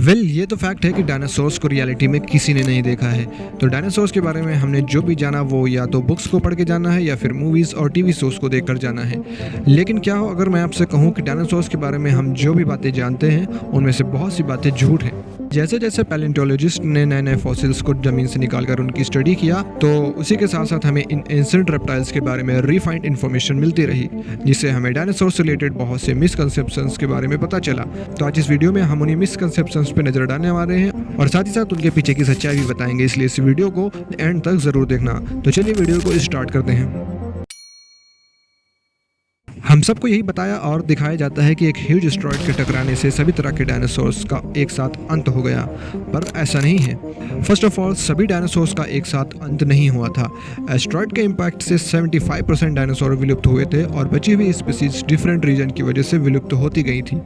ये तो फैक्ट है कि डायनासोर्स को रियलिटी में किसी ने नहीं देखा है। तो डायनासोर्स के बारे में हमने जो भी जाना वो या तो बुक्स को पढ़ के जाना है या फिर मूवीज़ और टीवी शोज को देखकर जाना है। लेकिन क्या हो अगर मैं आपसे कहूँ कि डायनासोर्स के बारे में हम जो भी बातें जानते हैं उनमें से बहुत सी बातें झूठ हैं। जैसे जैसे पैलेंटोलॉजिस्ट ने नए नए फॉसिल्स को ज़मीन से निकालकर उनकी स्टडी किया, तो उसी के साथ साथ हमें इन एंशिएंट रेप्टाइल्स के बारे में रिफाइंड इन्फॉर्मेशन मिलती रही, जिससे हमें डायनासोर से रिलेटेड बहुत से मिसकंसेप्शंस के बारे में पता चला। तो आज इस वीडियो में हम उन्हीं मिसकंसेप्शंस पे नजर डालने वाले हैं और साथ ही साथ उनके पीछे की सच्चाई भी बताएंगे, इसलिए इस वीडियो को एंड तक जरूर देखना। तो चलिए वीडियो को स्टार्ट करते हैं। हम सबको यही बताया और दिखाया जाता है कि एक ह्यूज एस्टेरॉयड के टकराने से सभी तरह के डायनासोर्स का एक साथ अंत हो गया, पर ऐसा नहीं है। फर्स्ट ऑफ ऑल, सभी डायनासोर्स का एक साथ अंत नहीं हुआ था। एस्टेरॉयड के इम्पैक्ट से 75% डायनासोर विलुप्त हुए थे और बची हुई स्पीसीज डिफरेंट रीजन की वजह से विलुप्त होती गई थी।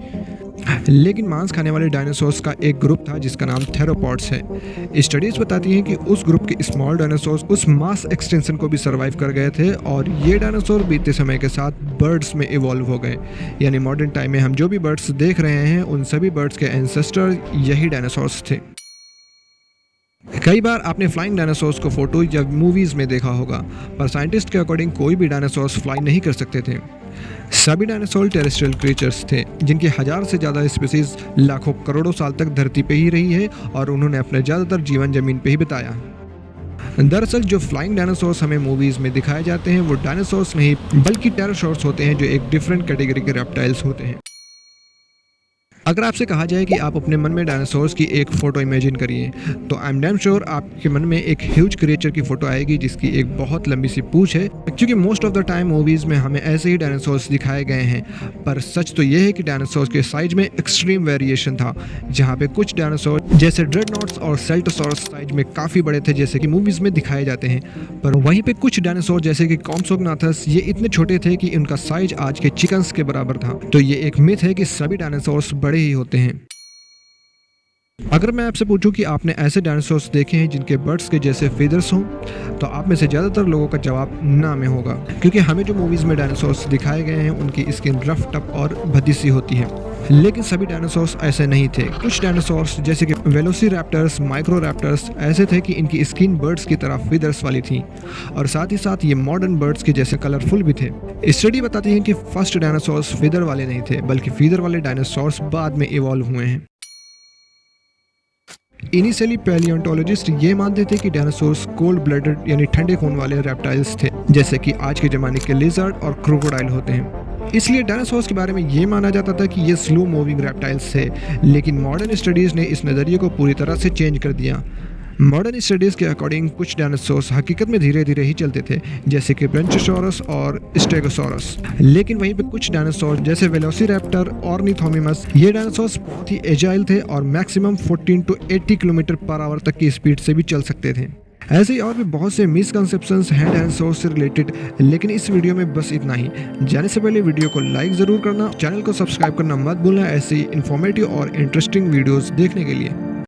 लेकिन मांस खाने वाले डायनासोर्स का एक ग्रुप था जिसका नाम थेरोपॉड्स है। स्टडीज बताती हैं कि उस ग्रुप के स्मॉल डायनासोर्स उस मास एक्सटेंशन को भी सर्वाइव कर गए थे और ये डायनासोर बीते समय के साथ बर्ड्स में इवॉल्व हो गए। यानी मॉडर्न टाइम में हम जो भी बर्ड्स देख रहे हैं उन सभी बर्ड्स के एंसेस्टर यही डायनासोर्स थे। कई बार आपने फ्लाइंग डायनासोर्स को फोटो या मूवीज में देखा होगा, पर साइंटिस्ट के अकॉर्डिंग कोई भी डायनासोर्स फ्लाई नहीं कर सकते थे। सभी डायनासोर टेरेस्ट्रियल क्रीचर्स थे जिनकी 1000 से ज़्यादा स्पीसीज लाखों करोड़ों साल तक धरती पे ही रही है और उन्होंने अपना ज़्यादातर जीवन जमीन पे ही बिताया। दरअसल जो फ्लाइंग डायनासोर्स हमें मूवीज में दिखाए जाते हैं वो डायनासोर्स नहीं बल्कि टेरोसॉर्स होते हैं, जो एक डिफरेंट कैटेगरी के रेप्टाइल्स होते हैं। अगर आपसे कहा जाए कि आप अपने मन में डायनासोर्स की एक फ़ोटो इमेजिन करिए, तो आई एम डैम श्योर आपके मन में एक ह्यूज क्रिएचर की फ़ोटो आएगी जिसकी एक बहुत लंबी सी पूंछ है, क्योंकि most of the time movies में हमें ऐसे ही डायनासोर्स दिखाए गए हैं। पर सच तो ये है कि डायनासोर्स के साइज में एक्सट्रीम वेरिएशन था, जहाँ पे कुछ डायनासोर जैसे ड्रेडनॉट्स और सेल्टोसॉरस साइज में काफ़ी बड़े थे जैसे कि मूवीज़ में दिखाए जाते हैं, पर वहीं पर कुछ डायनासोर जैसे कि कॉम्सोगनाथस ये इतने छोटे थे कि उनका साइज आज के चिकन्स के बराबर था। तो ये एक मिथ है कि सभी डायनासोर्स बड़े ही होते हैं। अगर मैं आपसे पूछूं कि आपने ऐसे डायनासोर्स देखे हैं जिनके बर्ड्स के जैसे फीदर्स हों, तो आप में से ज़्यादातर लोगों का जवाब ना में होगा, क्योंकि हमें जो मूवीज़ में डायनासोर्स दिखाए गए हैं उनकी स्किन रफ टफ और भद्दी सी होती है। लेकिन सभी डायनासोर्स ऐसे नहीं थे। कुछ डायनासोर्स जैसे कि वेलोसिरैप्टर्स, माइक्रोरैप्टर्स ऐसे थे कि इनकी स्किन बर्ड्स की तरह फीदर्स वाली थी और साथ ही साथ ये मॉडर्न बर्ड्स के जैसे कलरफुल भी थे। स्टडी बताती है कि फर्स्ट डायनासोर्स फीदर वाले नहीं थे, बल्कि फीदर वाले डायनासोर्स बाद में इवॉल्व हुए हैं। इनिशियली पैलियोंटोलॉजिस्ट ये मानते थे कि डायनासोर्स कोल्ड ब्लडेड यानी ठंडे खून वाले रेप्टाइल्स थे, जैसे कि आज के ज़माने के लिजर्ड और क्रोकोडाइल होते हैं। इसलिए डायनासोर्स के बारे में ये माना जाता था कि ये स्लो मूविंग रेप्टाइल्स थे। लेकिन मॉडर्न स्टडीज़ ने इस नज़रिए को पूरी तरह से चेंज कर दिया। मॉडर्न स्टडीज़ के अकॉर्डिंग कुछ डायनासोर्स हकीकत में धीरे धीरे ही चलते थे, जैसे कि ब्रंचोसॉरस और स्टेगोसॉरस। लेकिन वहीं पे कुछ डायनासोर जैसे वेलोसिरैप्टर, ऑर्निथोमिमस, ये डायनासोर्स बहुत ही एजाइल थे और maximum 14 to 80 kilometre per hour तक की स्पीड से भी चल सकते थे। ऐसे ही और भी बहुत से मिसकंसेप्शंस हैं डायनासोर से रिलेटेड, लेकिन इस वीडियो में बस इतना ही। जाने से पहले वीडियो को लाइक ज़रूर करना, चैनल को सब्सक्राइब करना मत भूलना ऐसे ही इन्फॉर्मेटिव और इंटरेस्टिंग वीडियोज़ देखने के लिए।